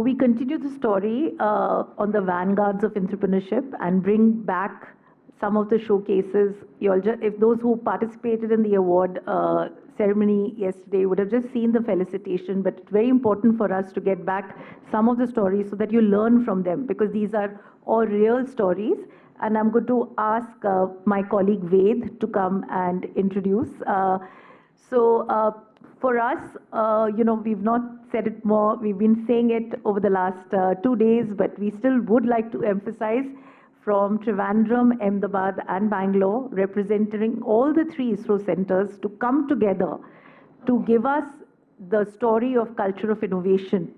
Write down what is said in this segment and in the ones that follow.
we continue the story on the Vanguards of Intrapreneurship and bring back some of the showcases. If those who participated in the award ceremony yesterday would have just seen the felicitation, but it's very important for us to get back some of the stories so that you learn from them, because these are all real stories. And I'm going to ask my colleague Ved to come and introduce. For us, we've not said it more. We've been saying it over the last 2 days, but we still would like to emphasize from Trivandrum, Ahmedabad, and Bangalore, representing all the 3 ISRO centers, to come together to give us the story of culture of innovation.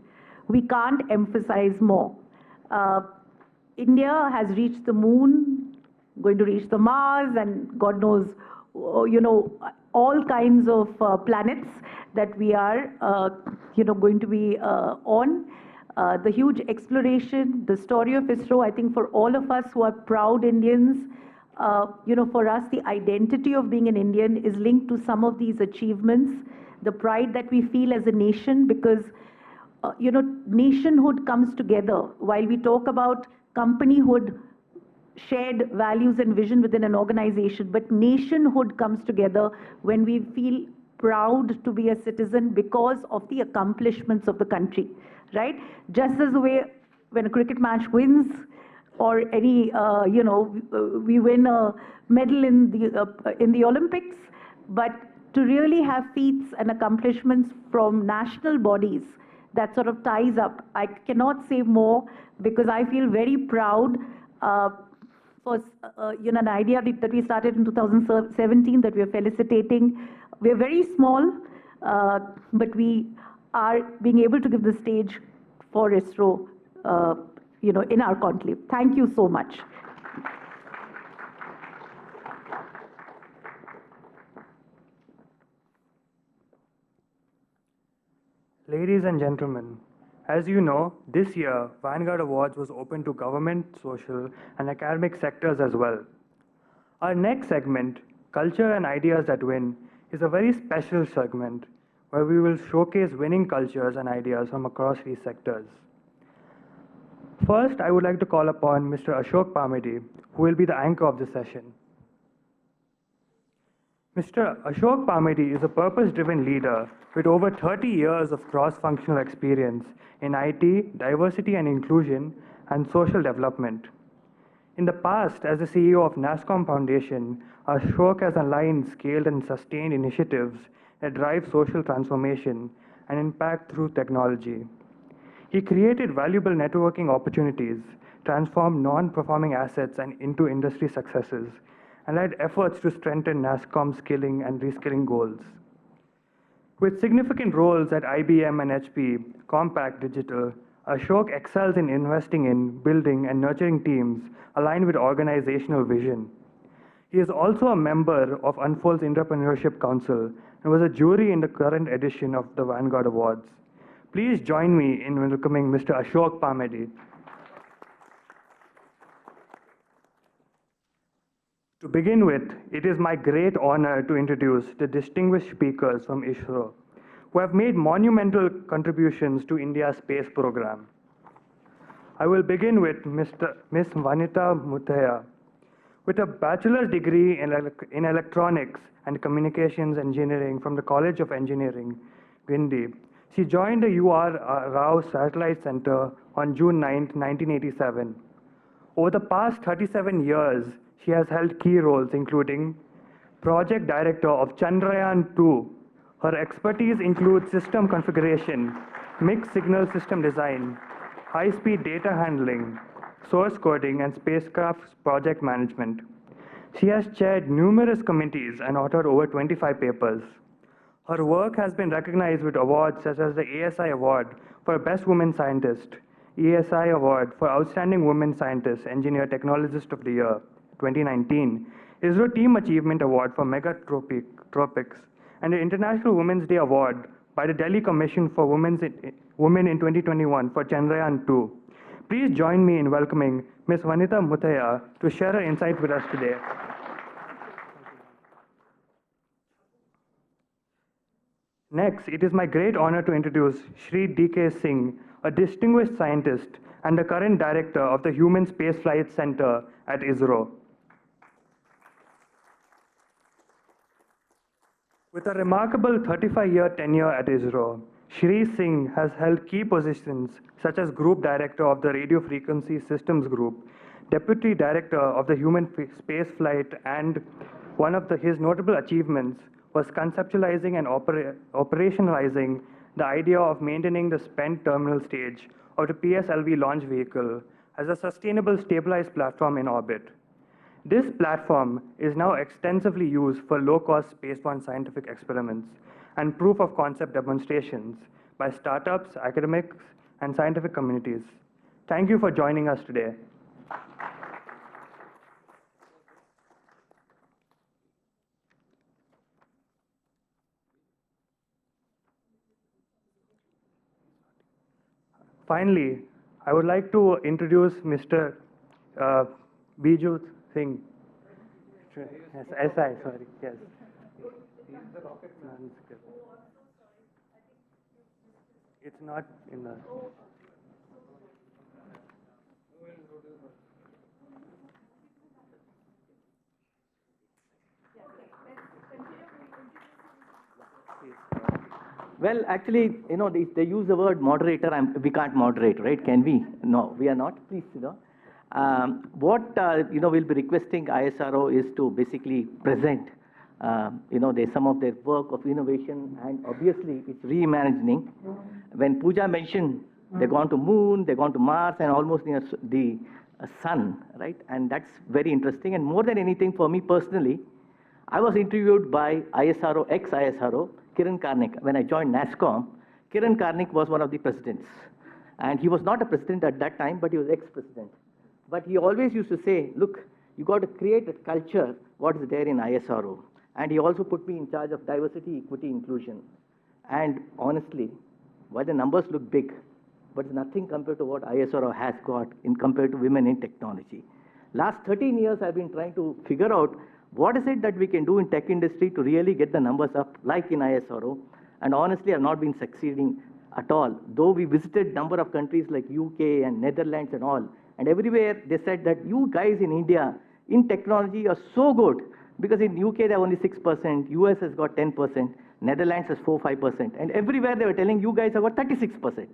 We can't emphasize more. India has reached the moon, going to reach the Mars, and God knows, all kinds of planets that we are, going to be on. The huge exploration, the story of ISRO, I think for all of us who are proud Indians, for us, the identity of being an Indian is linked to some of these achievements, the pride that we feel as a nation, because, nationhood comes together. While we talk about companyhood, shared values and vision within an organization, but nationhood comes together when we feel proud to be a citizen because of the accomplishments of the country, right? Just as the way when a cricket match wins, or any, we win a medal in the Olympics, but to really have feats and accomplishments from national bodies, that sort of ties up. I cannot say more because I feel very proud. For an idea that we started in 2017 that we are felicitating. We are very small, but we are being able to give the stage for ISRO, in our conclave. Thank you so much. Ladies and gentlemen, as you know, this year, Vanguard Awards was open to government, social, and academic sectors as well. Our next segment, Culture and Ideas That Win, is a very special segment where we will showcase winning cultures and ideas from across these sectors. First, I would like to call upon Mr. Ashok Pamedi, who will be the anchor of the session. Mr. Ashok Pamedi is a purpose-driven leader with over 30 years of cross-functional experience in IT, diversity and inclusion, and social development. In the past, as the CEO of NASSCOM Foundation, Ashok has aligned, scaled, and sustained initiatives that drive social transformation and impact through technology. He created valuable networking opportunities, transformed non-performing assets and into industry successes, and led efforts to strengthen NASSCOM skilling and reskilling goals. With significant roles at IBM and HP, Compaq Digital, Ashok excels in investing in, building, and nurturing teams aligned with organizational vision. He is also a member of Unfold's Intrapreneurship Council and was a jury in the current edition of the Vanguard Awards. Please join me in welcoming Mr. Ashok Pamedi. To begin with, it is my great honor to introduce the distinguished speakers from ISRO, who have made monumental contributions to India's space program. I will begin with Ms. Vanita Muthaya. With a bachelor's degree in electronics and communications engineering from the College of Engineering, Guindy, she joined the U.R. Rao Satellite Center on June 9, 1987. Over the past 37 years, she has held key roles including Project Director of Chandrayaan-2. Her expertise includes system configuration, mixed signal system design, high-speed data handling, source coding, and spacecraft project management. She has chaired numerous committees and authored over 25 papers. Her work has been recognized with awards such as the ASI Award for Best Woman Scientist, ESI Award for Outstanding Women Scientist, Engineer, Technologist of the Year, 2019, ISRO Team Achievement Award for Megatropics, and the International Women's Day Award by the Delhi Commission for Women in 2021 for Chandrayaan-2. Please join me in welcoming Ms. Vanita Muthaya to share her insights with us today. Next, it is my great honor to introduce Shri D.K. Singh, a distinguished scientist and the current director of the Human Spaceflight Center at ISRO. With a remarkable 35-year tenure at ISRO, Shri Singh has held key positions such as Group Director of the Radio Frequency Systems Group, Deputy Director of the Human Spaceflight, and one of his notable achievements was conceptualizing and operationalizing the idea of maintaining the spent terminal stage of the PSLV launch vehicle as a sustainable stabilized platform in orbit. This platform is now extensively used for low-cost spaceborne scientific experiments and proof of concept demonstrations by startups, academics, and scientific communities. Thank you for joining us today. Finally, I would like to introduce Mr. Biju Singh. Yes, SI, sorry, yes. It's not in the... Well, actually, they use the word moderator. We can't moderate, right? Can we? No, we are not. Please, what we'll be requesting ISRO is to basically present, there's some of their work of innovation, and obviously it's reimagining. When Pooja mentioned they've gone to Moon, they've gone to Mars, and almost near the Sun, right? And that's very interesting. And more than anything, for me personally, I was interviewed by ISRO, ex-ISRO, Kiran Karnik. When I joined NASSCOM, Kiran Karnik was one of the presidents. And he was not a president at that time, but he was ex-president. But he always used to say, look, you got to create a culture, what is there in ISRO. And he also put me in charge of diversity, equity, inclusion. And honestly, while the numbers look big, but it's nothing compared to what ISRO has got in compared to women in technology. Last 13 years, I've been trying to figure out what is it that we can do in tech industry to really get the numbers up, like in ISRO? And honestly, I've not been succeeding at all. Though we visited number of countries like UK and Netherlands and all, and everywhere they said that you guys in India, in technology, are so good. Because in UK, they're only 6%, US has got 10%, Netherlands has 4-5%. And everywhere they were telling you guys have got 36%.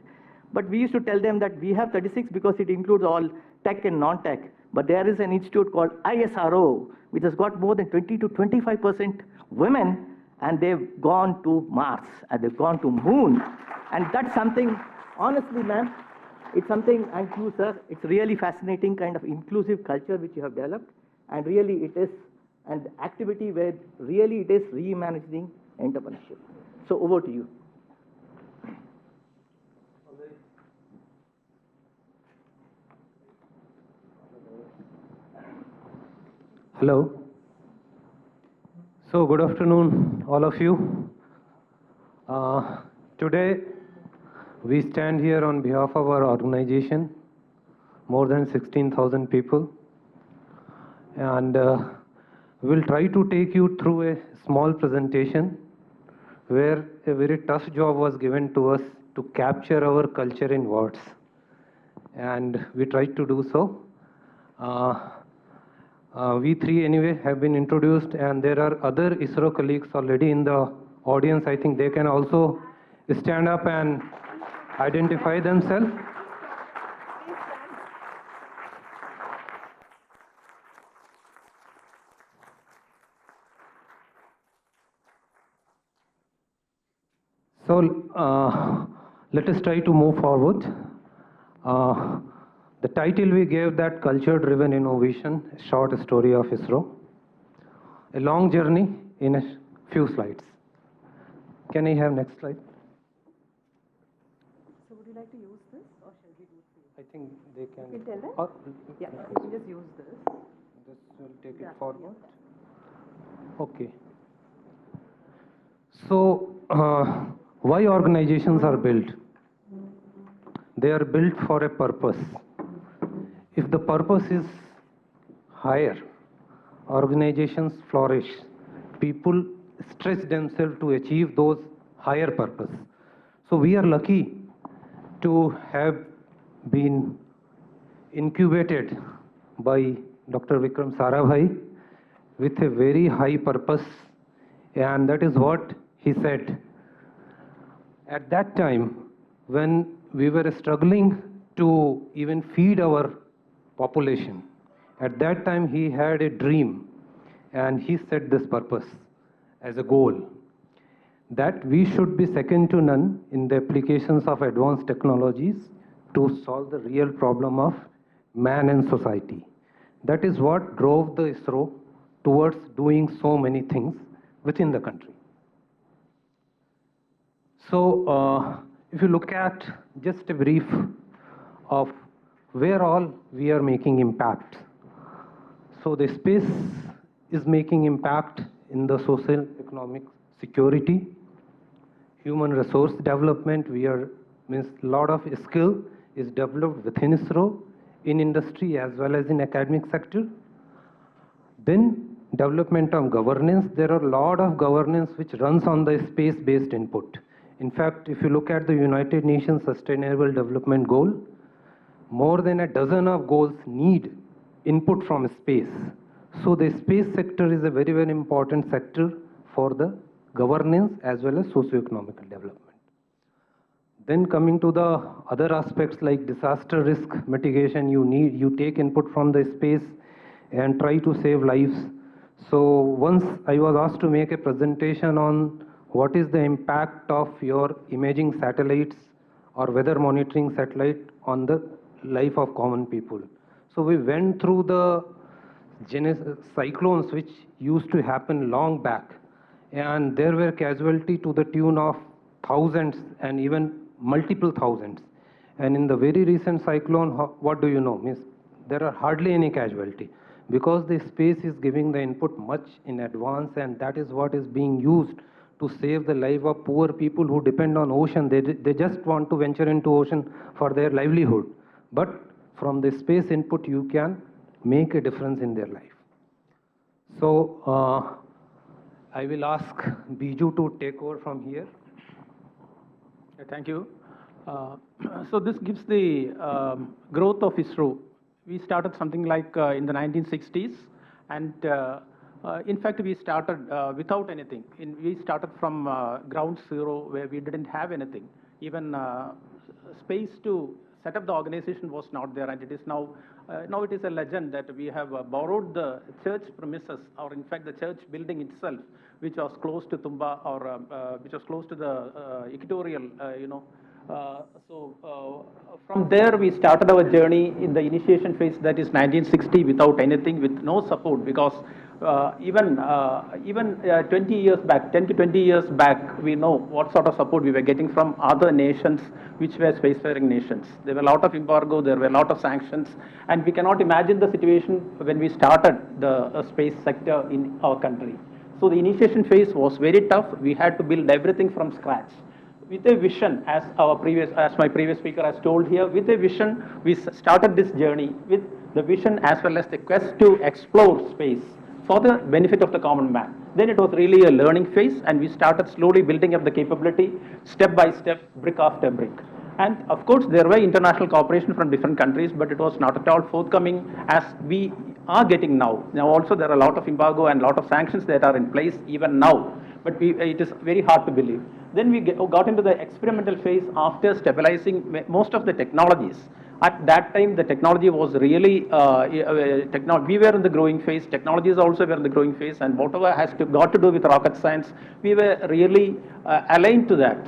But we used to tell them that we have 36 because it includes all tech and non-tech. But there is an institute called ISRO, which has got more than 20 to 25% women, and they've gone to Mars, and they've gone to Moon. And that's something, honestly, ma'am, it's something, and you, sir, it's really fascinating kind of inclusive culture which you have developed. And really it is an activity where really it is reimagining entrepreneurship. So over to you. Hello. So good afternoon, all of you. Today, we stand here on behalf of our organization, more than 16,000 people. And we'll try to take you through a small presentation where a very tough job was given to us to capture our culture in words. And we tried to do so. We three anyway have been introduced, and there are other ISRO colleagues already in the audience. I think they can also stand up and identify themselves. So let us try to move forward. The title we gave that culture-driven innovation, a short story of ISRO. A long journey in a few slides. Can I have next slide? So would you like to use this, or shall we do it? I think they can. You can tell them? Or, Yeah, you can just use this. This will take Yeah, it forward. Okay. So, why organizations are built? They are built for a purpose. If the purpose is higher, organizations flourish. People stretch themselves to achieve those higher purpose. So we are lucky to have been incubated by Dr. Vikram Sarabhai with a very high purpose, and that is what he said. At that time, when we were struggling to even feed our population, at that time he had a dream, and he set this purpose as a goal, that we should be second to none in the applications of advanced technologies to solve the real problem of man and society. That is what drove the ISRO towards doing so many things within the country. So, if you look at just a brief of where all we are making impact. So the space is making impact in the social, economic security, human resource development. Means a lot of skill is developed within ISRO, in industry as well as in academic sector. Then development of governance. There are a lot of governance which runs on the space-based input. In fact, if you look at the United Nations Sustainable Development Goal, more than a dozen of goals need input from space. So the space sector is a very, very important sector for the governance as well as socio-economical development. Then coming to the other aspects like disaster risk mitigation, you take input from the space and try to save lives. So once I was asked to make a presentation on what is the impact of your imaging satellites or weather monitoring satellite on the life of common people. So we went through the cyclones which used to happen long back, and there were casualty to the tune of thousands and even multiple thousands. And in the very recent cyclone, what do you know? Means there are hardly any casualty because the space is giving the input much in advance, and that is what is being used to save the life of poor people who depend on ocean. They just want to venture into ocean for their livelihood. But from the space input, you can make a difference in their life. So I will ask Biju to take over from here. Thank you. So this gives the growth of ISRO. We started something like in the 1960s, and in fact, we started without anything. We started from ground zero where we didn't have anything. Even space to set up the organization was not there, and it is now, now it is a legend that we have borrowed the church premises, or in fact the church building itself, which was close to Tumba, or which was close to the equatorial, from there we started our journey in the initiation phase, that is 1960, without anything, with no support, because even 20 years back, 10 to 20 years back, we know what sort of support we were getting from other nations which were spacefaring nations. There were a lot of embargo, there were a lot of sanctions, and we cannot imagine the situation when we started the space sector in our country. So the initiation phase was very tough. We had to build everything from scratch. With a vision, as my previous speaker has told here, with a vision, we started this journey with the vision as well as the quest to explore space for the benefit of the common man. Then it was really a learning phase, and we started slowly building up the capability, step by step, brick after brick. And of course, there were international cooperation from different countries, but it was not at all forthcoming as we are getting now. Now also there are a lot of embargo and a lot of sanctions that are in place even now, but it is very hard to believe. Then we got into the experimental phase after stabilizing most of the technologies. At that time, the technology was really, we were in the growing phase, technologies also were in the growing phase, and whatever got to do with rocket science, we were really aligned to that.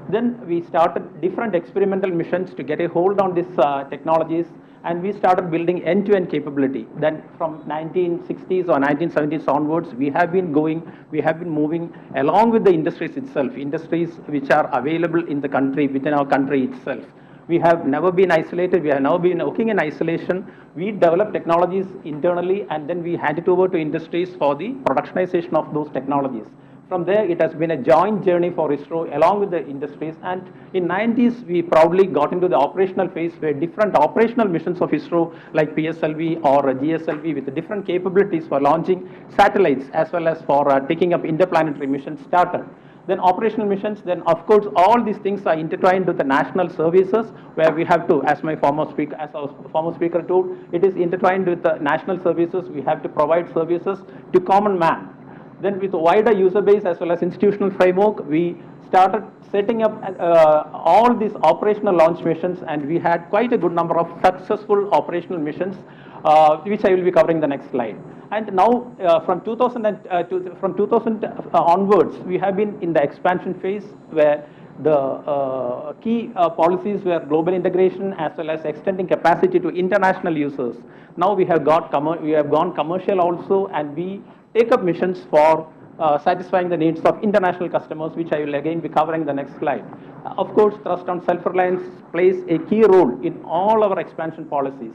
Then we started different experimental missions to get a hold on these technologies, and we started building end-to-end capability. Then from 1960s or 1970s onwards, we have been moving along with the industries itself, industries which are available in the country, within our country itself. We have never been isolated. We have now been working in isolation. We develop technologies internally, and then we hand it over to industries for the productionization of those technologies. From there, it has been a joint journey for ISRO along with the industries. And in 90s, we proudly got into the operational phase where different operational missions of ISRO like PSLV or GSLV with different capabilities for launching satellites as well as for taking up interplanetary missions started. Then operational missions, then of course all these things are intertwined with the national services, where we have to, as our former speaker told, it is intertwined with the national services. We have to provide services to common man. Then with a wider user base as well as institutional framework, we started setting up all these operational launch missions, and we had quite a good number of successful operational missions, which I will be covering the next slide. And now from 2000 onwards, we have been in the expansion phase, where the key policies were global integration as well as extending capacity to international users. Now we have gone commercial also, and we take up missions for satisfying the needs of international customers, which I will again be covering the next slide. Of course, thrust on self-reliance plays a key role in all our expansion policies.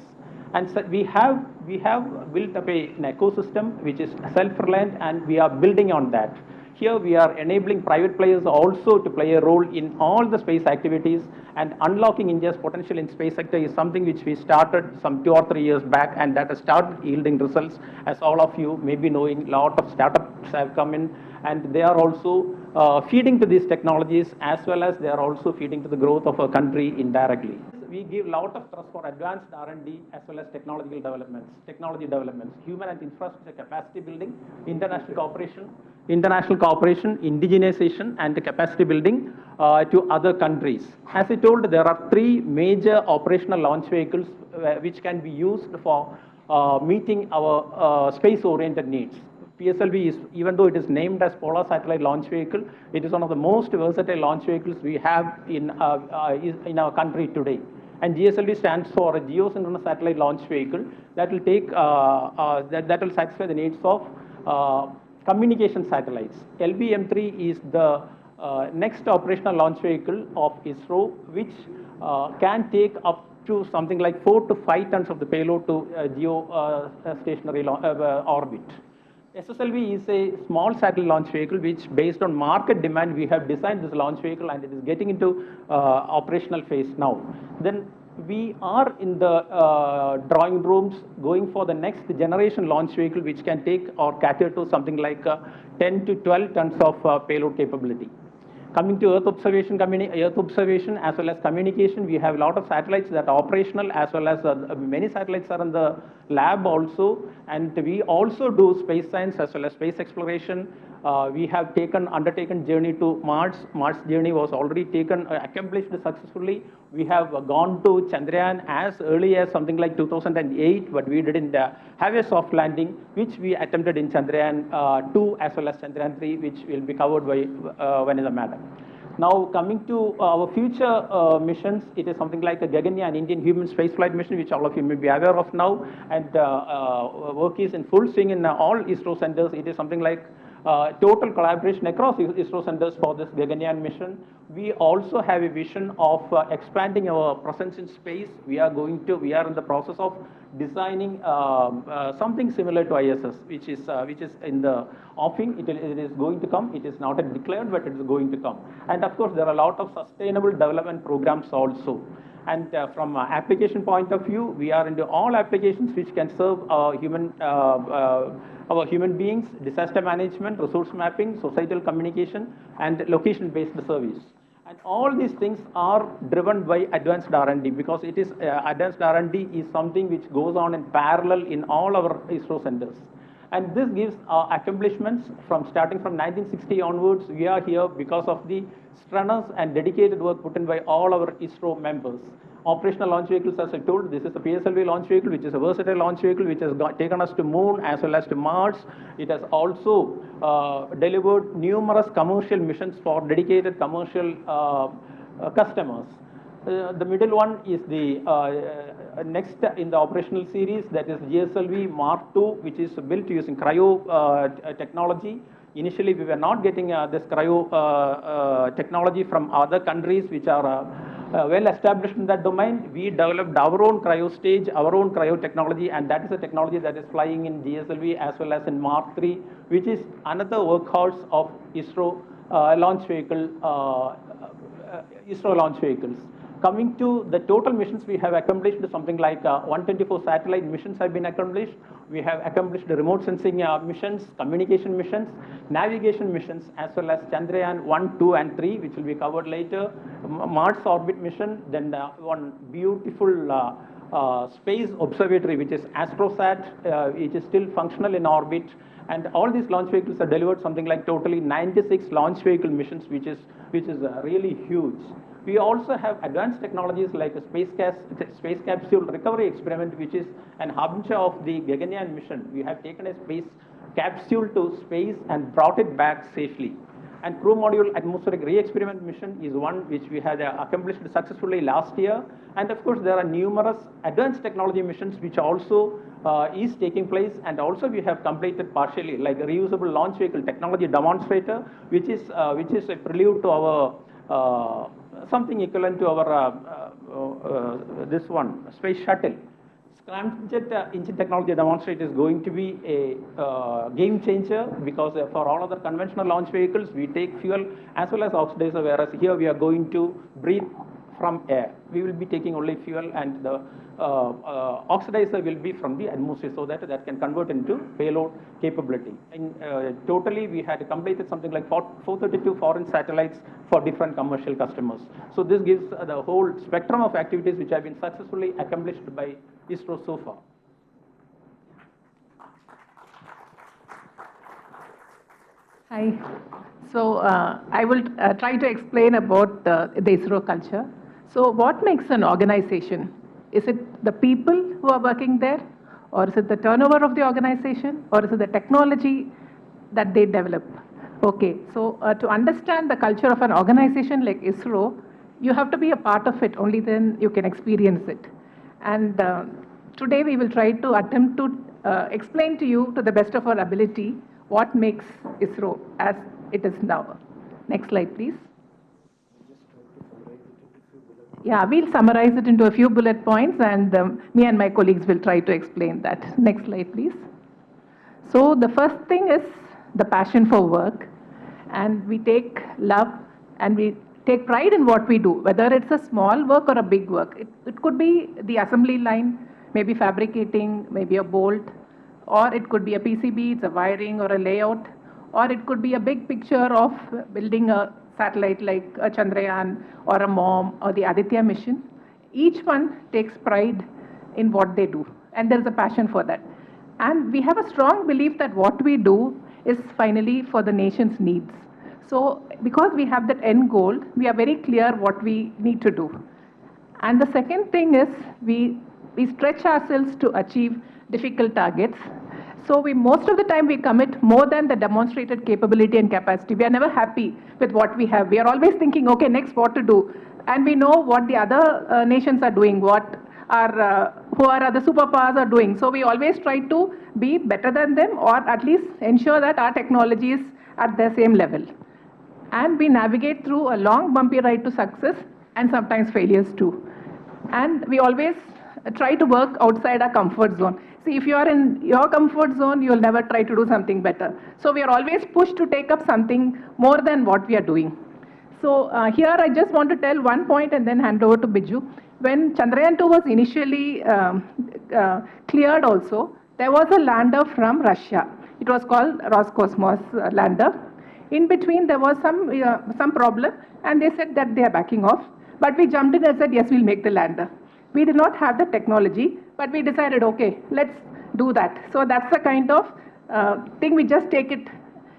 And so we have built up an ecosystem which is self-reliant, and we are building on that. Here we are enabling private players also to play a role in all the space activities, and unlocking India's potential in space sector is something which we started some 2 or 3 years back, and that has started yielding results. As all of you may be knowing, a lot of startups have come in, and they are also feeding to these technologies, as well as they are also feeding to the growth of our country indirectly. We give a lot of trust for advanced R&D as well as technology developments, human and infrastructure capacity building, international cooperation, indigenization, and capacity building to other countries. As I told, there are 3 major operational launch vehicles which can be used for meeting our space-oriented needs. PSLV is, even though it is named as Polar Satellite Launch Vehicle, it is one of the most versatile launch vehicles we have in our country today. And GSLV stands for a Geosynchronous Satellite Launch Vehicle that will take that will satisfy the needs of communication satellites. LBM-3 is the next operational launch vehicle of ISRO, which can take up to something like 4 to 5 tons of the payload to geostationary orbit. SSLV is a small satellite launch vehicle which, based on market demand, we have designed this launch vehicle, and it is getting into operational phase now. Then we are in the drawing rooms going for the next generation launch vehicle, which can take or cater to something like 10 to 12 tons of payload capability. Coming to Earth observation as well as communication, we have a lot of satellites that are operational, as well as many satellites are in the lab also, and we also do space science as well as space exploration. We have undertaken journey to Mars. Mars journey was already accomplished successfully. We have gone to Chandrayaan as early as something like 2008, but we didn't have a soft landing, which we attempted in Chandrayaan 2 as well as Chandrayaan 3, which will be covered by Vanessa Madam. Now, coming to our future missions, it is something like a Gaganyaan, Indian human spaceflight mission, which all of you may be aware of now, and work is in full swing in all ISRO centers. It is something like total collaboration across ISRO centers for this Gaganyaan mission. We also have a vision of expanding our presence in space. We are in the process of designing something similar to ISS, which is in the offing. It is going to come. It is not yet declared, but it is going to come. And of course, there are a lot of sustainable development programs also. And from an application point of view, we are into all applications which can serve our human beings: disaster management, resource mapping, societal communication, and location-based service. And all these things are driven by advanced R&D, because it is advanced R&D is something which goes on in parallel in all our ISRO centers. And this gives accomplishments starting from 1960 onwards. We are here because of the strenuous and dedicated work put in by all our ISRO members. Operational launch vehicles, as I told, this is the PSLV launch vehicle, which is a versatile launch vehicle which has taken us to Moon as well as to Mars. It has also delivered numerous commercial missions for dedicated commercial customers. The middle one is the next in the operational series, that is GSLV Mark II, which is built using cryo technology. Initially, we were not getting this cryo technology from other countries which are well established in that domain. We developed our own cryo stage, our own cryo technology, and that is a technology that is flying in GSLV as well as in Mark III, which is another workhorse of ISRO launch vehicles. Coming to the total missions, we have accomplished something like 124 satellite missions have been accomplished. We have accomplished the remote sensing missions, communication missions, navigation missions, as well as Chandrayaan 1, 2, and 3, which will be covered later. Mars orbit mission, then one beautiful space observatory, which is AstroSat, which is still functional in orbit. And all these launch vehicles are delivered something like totally 96 launch vehicle missions, which is really huge. We also have advanced technologies like a space capsule recovery experiment, which is an harbinger of the Gaganyaan mission. We have taken a space capsule to space and brought it back safely. And crew module atmospheric re-experiment mission is one which we had accomplished successfully last year. And of course, there are numerous advanced technology missions which also is taking place, and also we have completed partially, like a reusable launch vehicle technology demonstrator, which is a prelude to our something equivalent to our this one space shuttle. Scramjet engine technology demonstrator is going to be a game changer, because for all other conventional launch vehicles we take fuel as well as oxidizer, whereas here we are going to breathe from air. We will be taking only fuel, and the oxidizer will be from the atmosphere, so that can convert into payload capability. And totally we had completed something like 432 foreign satellites for different commercial customers. So this gives the whole spectrum of activities which have been successfully accomplished by ISRO so far. Hi. So I will try to explain about the ISRO culture. So what makes an organization? Is it the people who are working there? Or is it the turnover of the organization? Or is it the technology that they develop? Okay, so to understand the culture of an organization like ISRO, you have to be a part of it, only then you can experience it. And today we will try to attempt to explain to you, to the best of our ability, what makes ISRO as it is now. Next slide, please. Yeah, we'll summarize it into a few bullet points, and me and my colleagues will try to explain that. Next slide, please. So the first thing is the passion for work, and we take love and we take pride in what we do, whether it's a small work or a big work. It could be the assembly line, maybe fabricating, maybe a bolt, or it could be a PCB, it's a wiring or a layout, or it could be a big picture of building a satellite like a Chandrayaan or a MOM or the Aditya mission. Each one takes pride in what they do, and there's a passion for that. And we have a strong belief that what we do is finally for the nation's needs. So because we have that end goal, we are very clear what we need to do. And the second thing is we stretch ourselves to achieve difficult targets. So most of the time we commit more than the demonstrated capability and capacity. We are never happy with what we have. We are always thinking, okay, next what to do. And we know what the other nations are doing, who are other superpowers are doing. So we always try to be better than them, or at least ensure that our technology is at the same level. And we navigate through a long bumpy ride to success, and sometimes failures too. And we always try to work outside our comfort zone. See, if you are in your comfort zone, you will never try to do something better. So we are always pushed to take up something more than what we are doing. So here I just want to tell one point and then hand over to Biju. When Chandrayaan 2 was initially cleared also, there was a lander from Russia. It was called Roscosmos lander. In between there was some problem, and they said that they are backing off. But we jumped in and said, yes, we'll make the lander. We did not have the technology, but we decided, okay, let's do that. So that's the kind of thing, we just take it,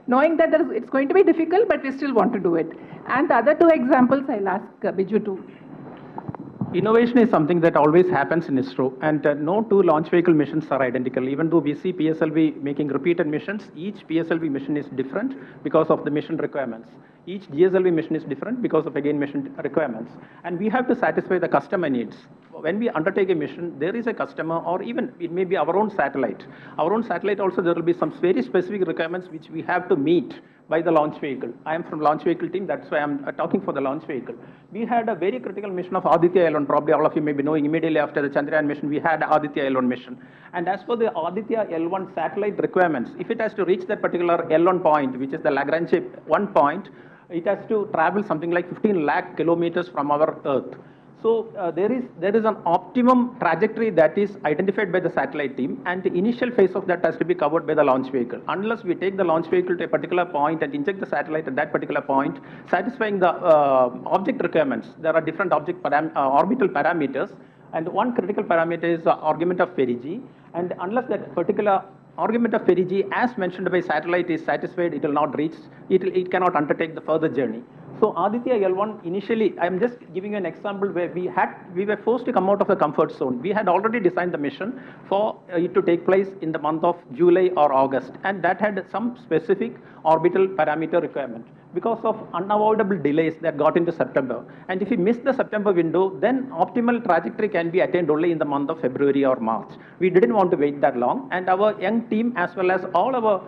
knowing that it's going to be difficult, but we still want to do it. And the other two examples, I'll ask Biju to. Innovation is something that always happens in ISRO, and no two launch vehicle missions are identical. Even though we see PSLV making repeated missions, each PSLV mission is different because of the mission requirements. Each GSLV mission is different because of, again, mission requirements. And we have to satisfy the customer needs. When we undertake a mission, there is a customer, or even it may be our own satellite. Our own satellite also, there will be some very specific requirements which we have to meet by the launch vehicle. I am from launch vehicle team, that's why I'm talking for the launch vehicle. We had a very critical mission of Aditya L1, probably all of you may be knowing. Immediately after the Chandrayaan mission, we had Aditya L1 mission. And as per the Aditya L1 satellite requirements, if it has to reach that particular L1 point, which is the Lagrange 1 point, it has to travel something like 15 lakh kilometers from our Earth. there is an optimum trajectory that is identified by the satellite team, and the initial phase of that has to be covered by the launch vehicle. Unless we take the launch vehicle to a particular point and inject the satellite at that particular point, satisfying the object requirements, there are different orbital parameters, and one critical parameter is the argument of perigee, and unless that particular argument of perigee as mentioned by satellite is satisfied, it will not reach, it cannot undertake the further journey. So Aditya L1 initially, I am just giving you an example where we were forced to come out of the comfort zone. We had already designed the mission for it to take place in the month of July or August, and that had some specific orbital parameter requirement because of unavoidable delays that got into September. And if we miss the September window, then optimal trajectory can be attained only in the month of February or March. We didn't want to wait that long, and our young team as well as all our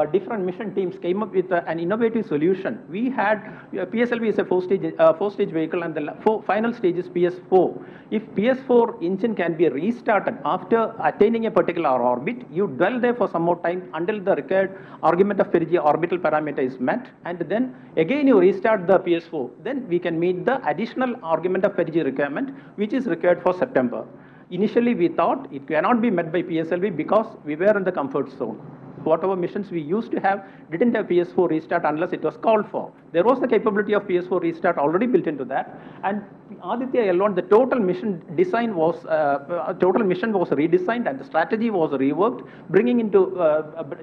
different mission teams came up with an innovative solution. We had, PSLV is a four-stage vehicle, and the final stage is PS4. If PS4 engine can be restarted after attaining a particular orbit, you dwell there for some more time until the required argument of perigee orbital parameter is met, and then again you restart the PS4. Then we can meet the additional argument of perigee requirement, which is required for September. Initially, we thought it cannot be met by PSLV because we were in the comfort zone. Whatever missions we used to have didn't have PS4 restart unless it was called for. There was the capability of PS4 restart already built into that, and Aditya L1, the total mission design was redesigned and the strategy was reworked, bringing into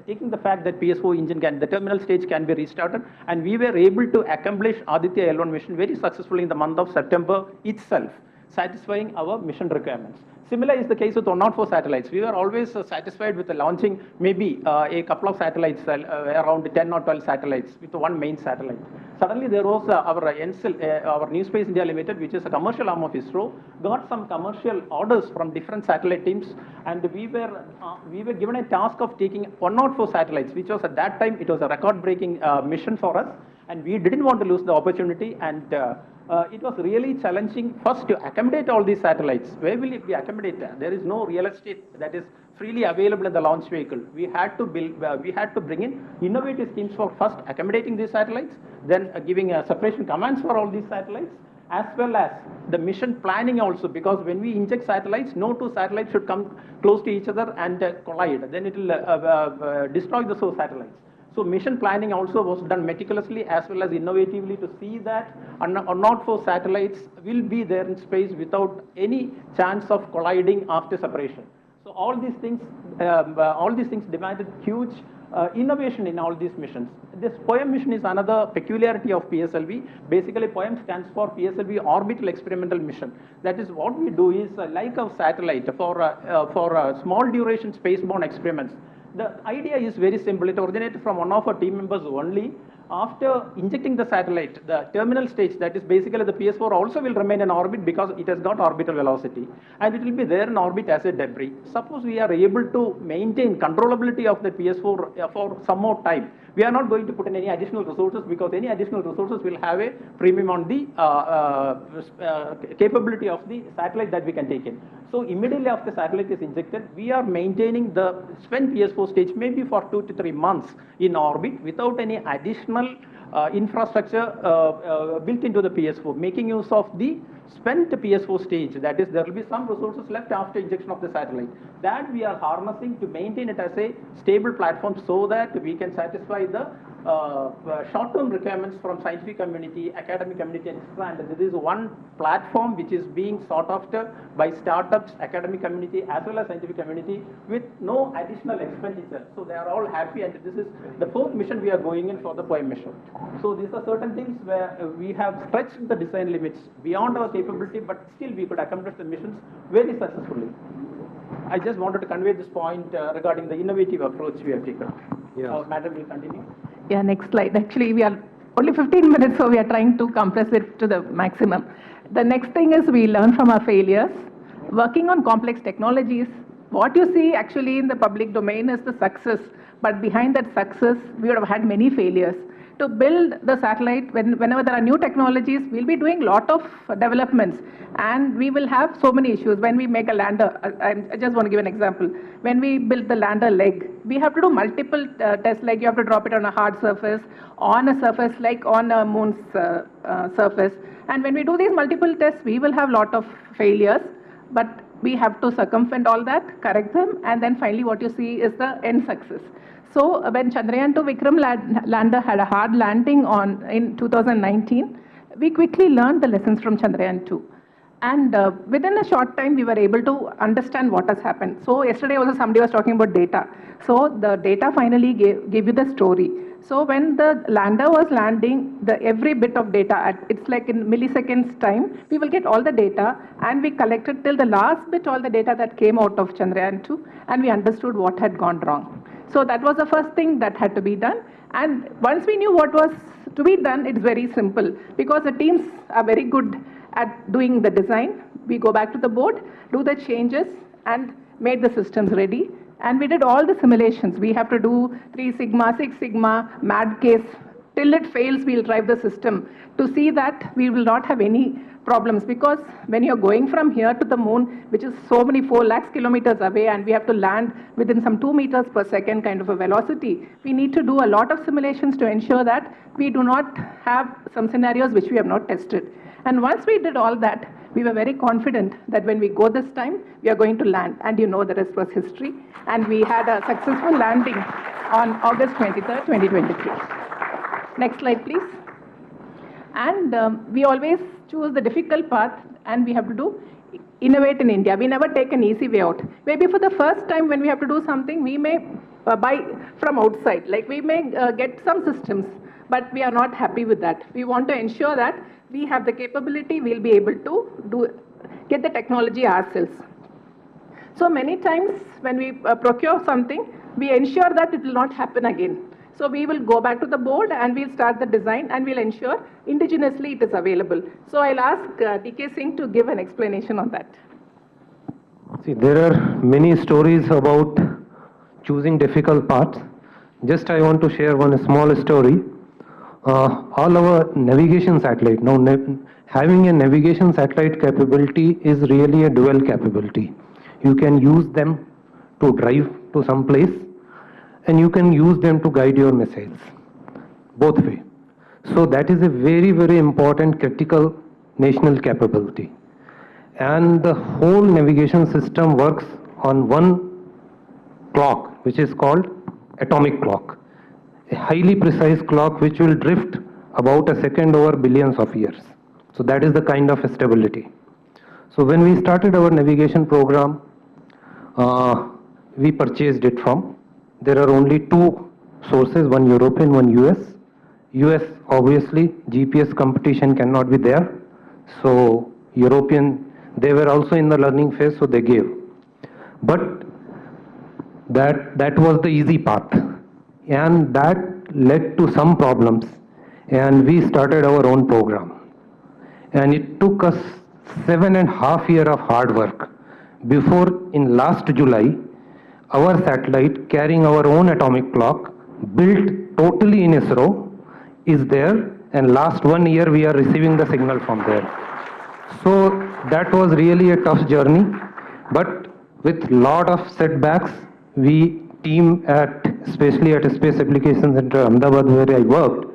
taking the fact that PS4 engine the terminal stage can be restarted, and we were able to accomplish Aditya L1 mission very successfully in the month of September itself, satisfying our mission requirements. Similar is the case with 104 satellites. We were always satisfied with the launching maybe a couple of satellites, around 10 or 12 satellites with one main satellite. Suddenly there was our NSIL, our New Space India Limited, which is a commercial arm of ISRO, got some commercial orders from different satellite teams, and we were given a task of taking 104 satellites, which was at that time, it was a record-breaking mission for us, and we didn't want to lose the opportunity, and it was really challenging first to accommodate all these satellites. Where will it be accommodated? There is no real estate that is freely available in the launch vehicle. We had to bring in innovative schemes for first accommodating these satellites, then giving separation commands for all these satellites, as well as the mission planning also, because when we inject satellites, no two satellites should come close to each other and collide. Then it will destroy the source satellites. So mission planning also was done meticulously as well as innovatively to see that 104 satellites will be there in space without any chance of colliding after separation. So all these things demanded huge innovation in all these missions. This POEM mission is another peculiarity of PSLV. Basically, POEM stands for PSLV Orbital Experimental Mission. That is, what we do is like a satellite for small duration spaceborne experiments. The idea is very simple. It originated from one of our team members only. After injecting the satellite, the terminal stage, that is basically the PS4 also will remain in orbit because it has got orbital velocity, and it will be there in orbit as a debris. Suppose we are able to maintain controllability of the PS4 for some more time, we are not going to put in any additional resources, because any additional resources will have a premium on the capability of the satellite that we can take in. So immediately after the satellite is injected, we are maintaining the spent PS4 stage maybe for 2 to 3 months in orbit without any additional infrastructure built into the PS4, making use of the spent PS4 stage. That is, there will be some resources left after injection of the satellite. That we are harnessing to maintain it as a stable platform so that we can satisfy the short-term requirements from scientific community, academic community, etc. And this is one platform which is being sought after by startups, academic community, as well as scientific community, with no additional expenditure. So they are all happy, and this is the 4th mission we are going in for the POEM mission. So these are certain things where we have stretched the design limits beyond our capability, but still we could accomplish the missions very successfully. I just wanted to convey this point regarding the innovative approach we have taken. Yeah. Madam will continue. Yeah, next slide. Actually, we are only 15 minutes, so we are trying to compress it to the maximum. The next thing is we learn from our failures. Working on complex technologies, what you see actually in the public domain is the success, but behind that success, we would have had many failures. To build the satellite, whenever there are new technologies, we'll be doing a lot of developments, and we will have so many issues. When we make a lander, I just want to give an example. When we build the lander leg, we have to do multiple tests, like you have to drop it on a hard surface, on a surface like on a moon's surface, And when we do these multiple tests, we will have lot of failures, but we have to circumvent all that, correct them, and then finally what you see is the end success. So when Chandrayaan 2 Vikram lander had a hard landing in 2019, we quickly learned the lessons from Chandrayaan 2. And within a short time, we were able to understand what has happened. So yesterday also somebody was talking about data. So the data finally gave you the story. So when the lander was landing, every bit of data, it's like in milliseconds time, we will get all the data, and we collected till the last bit all the data that came out of Chandrayaan 2, and we understood what had gone wrong. So that was the first thing that had to be done. And once we knew what was to be done, it's very simple, because the teams are very good at doing the design. We go back to the board, do the changes, and made the systems ready. And we did all the simulations. We have to do 3 sigma, 6 sigma, mad case. Till it fails, we'll drive the system to see that we will not have any problems. Because when you're going from here to the moon, which is so many 4 lakhs kilometers away, and we have to land within some 2 meters per second kind of a velocity, we need to do a lot of simulations to ensure that we do not have some scenarios which we have not tested. And once we did all that, we were very confident that when we go this time, we are going to land. And you know the rest was history. And we had a successful landing on August 23rd, 2023. Next slide, please. And we always choose the difficult path, and we have to do innovate in India. We never take an easy way out. Maybe for the first time when we have to do something, we may buy from outside. Like we may get some systems, but we are not happy with that. We want to ensure that we have the capability, we'll be able to get the technology ourselves. So many times when we procure something, we ensure that it will not happen again. So we will go back to the board and we'll start the design and we'll ensure indigenously it is available. So I'll ask DK Singh to give an explanation on that. See, there are many stories about choosing difficult paths. Just I want to share one small story. All our navigation satellite, now having a navigation satellite capability is really a dual capability. You can use them to drive to some place, and you can use them to guide your missiles, both way. So that is a very, very important critical national capability. And the whole navigation system works on one clock, which is called atomic clock. A highly precise clock which will drift about a second over billions of years. So that is the kind of stability. So when we started our navigation program, we purchased it from, there are only 2 sources, one European, one US. US, obviously, GPS competition cannot be there. So European, they were also in the learning phase, so they gave. But that was the easy path. And that led to some problems. And we started our own program. And it took us 7.5 years of hard work before, in last July, our satellite carrying our own atomic clock, built totally in ISRO, is there, and last 1 year we are receiving the signal from there. So that was really a tough journey, but with lot of setbacks, we team especially at Space Applications Center Ahmedabad, where I worked,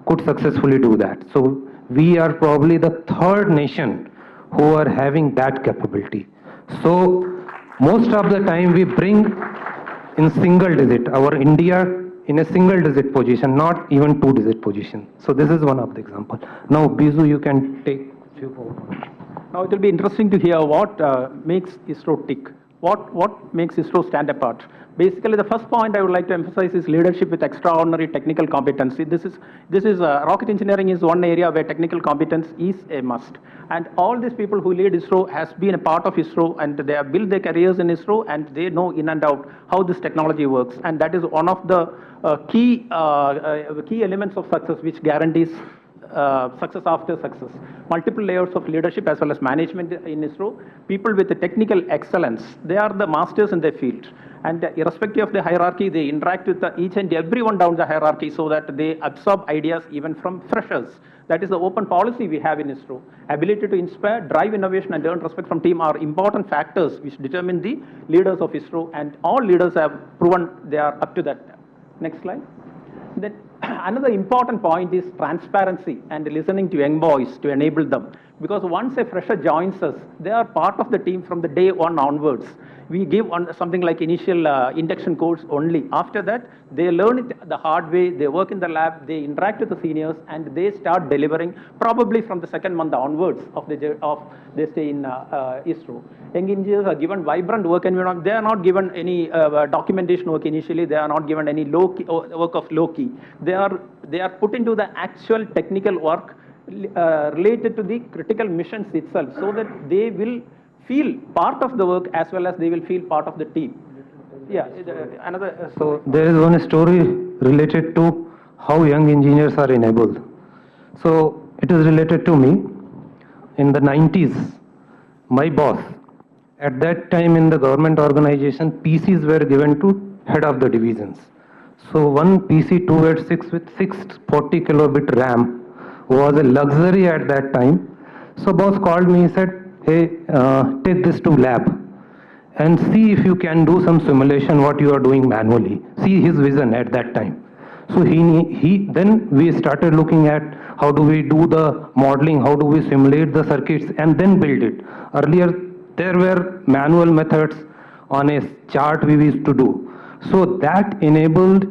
could successfully do that. So we are probably the 3rd nation who are having that capability. So most of the time we bring in single digit, our India in a single digit position, not even 2-digit position. So this is one of the example. Now Bizu, you can take few more. Now it will be interesting to hear what makes ISRO tick. What makes ISRO stand apart? Basically, the first point I would like to emphasize is leadership with extraordinary technical competency. This is rocket engineering is one area where technical competence is a must. And all these people who lead ISRO has been a part of ISRO, and they have built their careers in ISRO, and they know in and out how this technology works. And that is one of the key elements of success, which guarantees success after success. Multiple layers of leadership as well as management in ISRO. People with the technical excellence, they are the masters in their field. And irrespective of the hierarchy, they interact with each and everyone down the hierarchy so that they absorb ideas even from freshers. That is the open policy we have in ISRO. Ability to inspire, drive innovation, and earn respect from team are important factors which determine the leaders of ISRO, and all leaders have proven they are up to that. Next slide. Then Another important point is transparency and listening to young boys to enable them. Because once a fresher joins us, they are part of the team from the day one onwards. We give something like initial induction course only. After that, they learn it the hard way, they work in the lab, they interact with the seniors, and they start delivering probably from the second month onwards of their stay in ISRO. Young engineers are given vibrant work environment. They are not given any documentation work initially. They are not given any work of low key. They are put into the actual technical work related to the critical missions itself, so that they will feel part of the work as well as they will feel part of the team. Yeah, another. So there is one story related to how young engineers are enabled. So it is related to me. In the 90s, my boss, at that time in the government organization, PCs were given to head of the divisions. So one PC 286 with 640 kilobit RAM was a luxury at that time. So boss called me, he said, hey, take this to lab and see if you can do some simulation what you are doing manually. See his vision at that time. So then we started looking at how do we do the modeling, how do we simulate the circuits and then build it. Earlier there were manual methods on a chart we used to do. So that enabled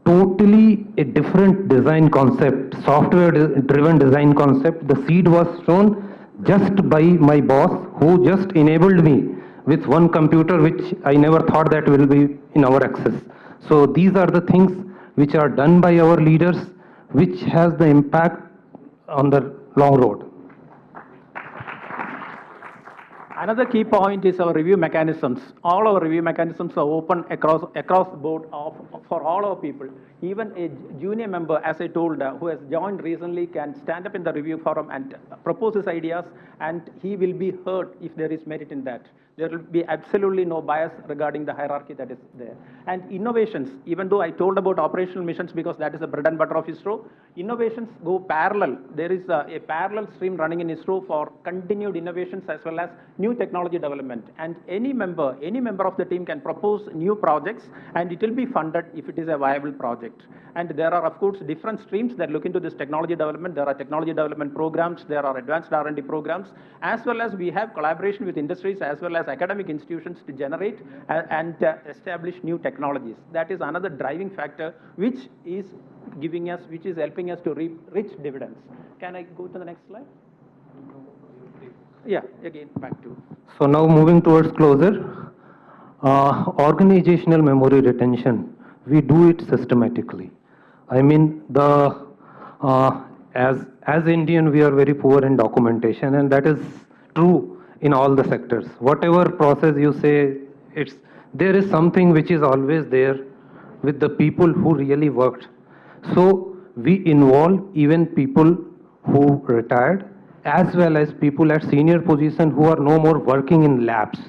totally a different design concept, software driven design concept. The seed was shown just by my boss, who just enabled me with one computer which I never thought that will be in our access. So these are the things which are done by our leaders, which has the impact on the long road. Another key point is our review mechanisms. All our review mechanisms are open across the board for all our people. Even a junior member, as I told, who has joined recently, can stand up in the review forum and propose his ideas, and he will be heard if there is merit in that. There will be absolutely no bias regarding the hierarchy that is there. And innovations, even though I told about operational missions because that is the bread and butter of ISRO, innovations go parallel. There is a parallel stream running in ISRO for continued innovations as well as new technology development. And any member of the team can propose new projects, and it will be funded if it is a viable project. And there are, of course, different streams that look into this technology development. There are technology development programs, there are advanced R&D programs, as well as we have collaboration with industries as well as academic institutions to generate and establish new technologies. That is another driving factor which is helping us to reap rich dividends. Can I go to the next slide? Yeah, again, back to. So now moving towards closer, organizational memory retention, we do it systematically. I mean, as Indian, we are very poor in documentation, and that is true in all the sectors. Whatever process you say, there is something which is always there with the people who really worked. So we involve even people who retired, as well as people at senior position who are no more working in labs.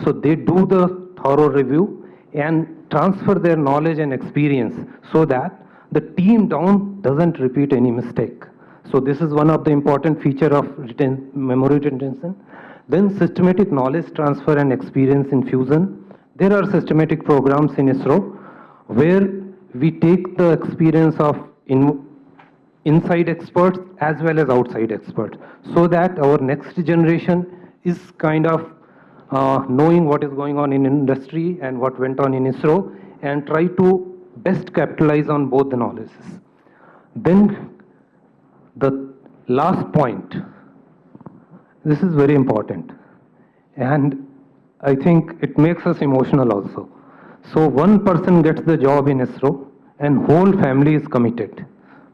So they do the thorough review and transfer their knowledge and experience so that the team down doesn't repeat any mistake. So this is one of the important feature of memory retention. Then systematic knowledge transfer and experience infusion. There are systematic programs in ISRO where we take the experience of inside experts as well as outside experts, so that our next generation is kind of knowing what is going on in industry and what went on in ISRO, and try to best capitalize on both the knowledges. Then the last point, this is very important, and I think it makes us emotional also. So one person gets the job in ISRO and whole family is committed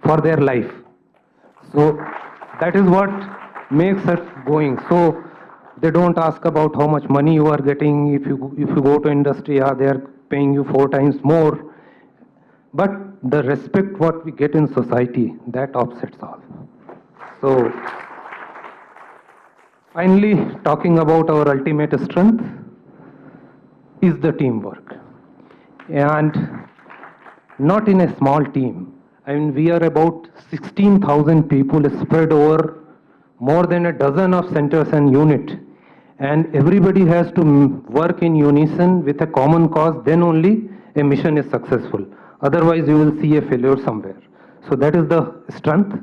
for their life. So that is what makes us going. So they don't ask about how much money you are getting. If you go to industry, they are paying you 4 times more. But the respect what we get in society, that offsets all. So finally, talking about our ultimate strength is the teamwork. And not in a small team. I mean, we are about 16,000 people spread over more than a dozen of centers and units. And everybody has to work in unison with a common cause, then only a mission is successful. Otherwise, you will see a failure somewhere. So that is the strength.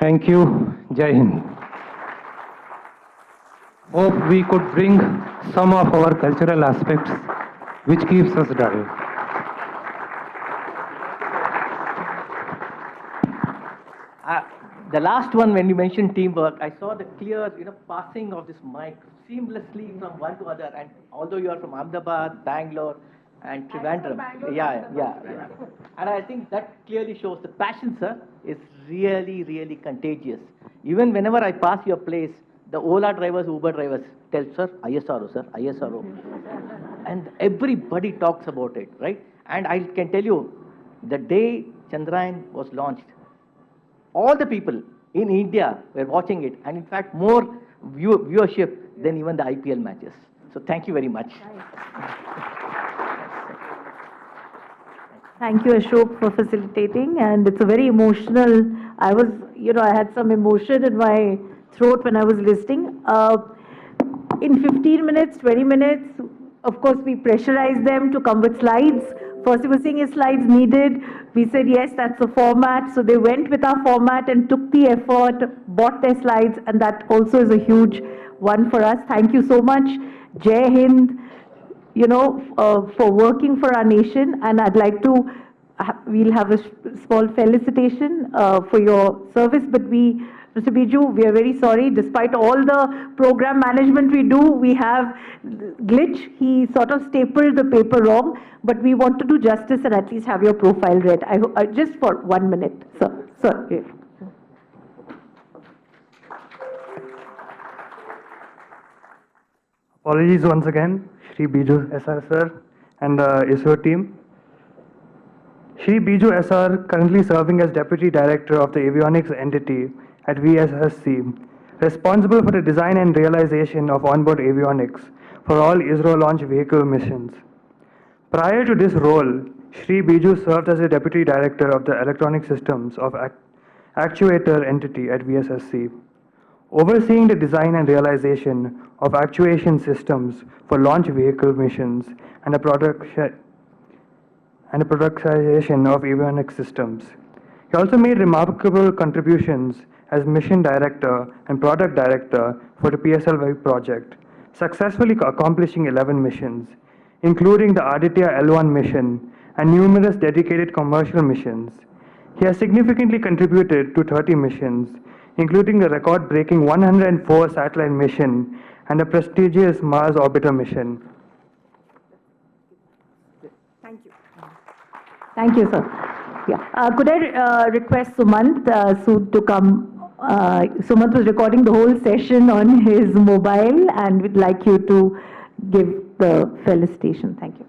Thank you. Jai Hind. Hope we could bring some of our cultural aspects which keeps us driving. The last one, when you mentioned teamwork, I saw the clear, passing of this mic seamlessly from one to other. And although you are from Ahmedabad, Bangalore, and Trivandrum, yeah. And I think that clearly shows the passion, sir, is really, really contagious. Even whenever I pass your place, the Ola drivers, Uber drivers tell, sir, ISRO, sir, ISRO. And everybody talks about it, right? And I can tell you, the day Chandrayaan was launched, all the people in India were watching it, and in fact, more viewership than even the IPL matches. So thank you very much. Thank you, Ashok, for facilitating, and it's a very emotional. I had some emotion in my throat when I was listening. In 15 minutes, 20 minutes, of course, we pressurized them to come with slides. First, they were saying, is slides needed? We said, yes, that's the format. So they went with our format and took the effort, bought their slides, and that also is a huge one for us. Thank you so much. Jai Hind, for working for our nation. And I'd like to, we'll have a small felicitation for your service, but Mr. Biju, we are very sorry. Despite all the program management we do, we have glitch. He sort of stapled the paper wrong, but we want to do justice and at least have your profile read. Just for 1 minute, sir. Sir. Apologies once again, Shri Biju SR sir and the ISRO team. Shri Biju SR currently serving as Deputy Director of the Avionics entity at VSSC, responsible for the design and realization of onboard avionics for all ISRO launch vehicle missions. Prior to this role, Shri Biju served as the Deputy Director of the Electronic Systems of Actuator entity at VSSC, overseeing the design and realization of actuation systems for launch vehicle missions and the productization of avionics systems. He also made remarkable contributions as Mission Director and Product Director for the PSLV project, successfully accomplishing 11 missions, including the Aditya L1 mission and numerous dedicated commercial missions. He has significantly contributed to 30 missions, including the record-breaking 104 satellite mission and the prestigious Mars orbiter mission. Thank you. Thank you, sir. Yeah. Could I request Sumant Sood to come? Sumant was recording the whole session on his mobile and would like you to give the felicitation. Thank you.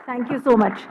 Thank you so much.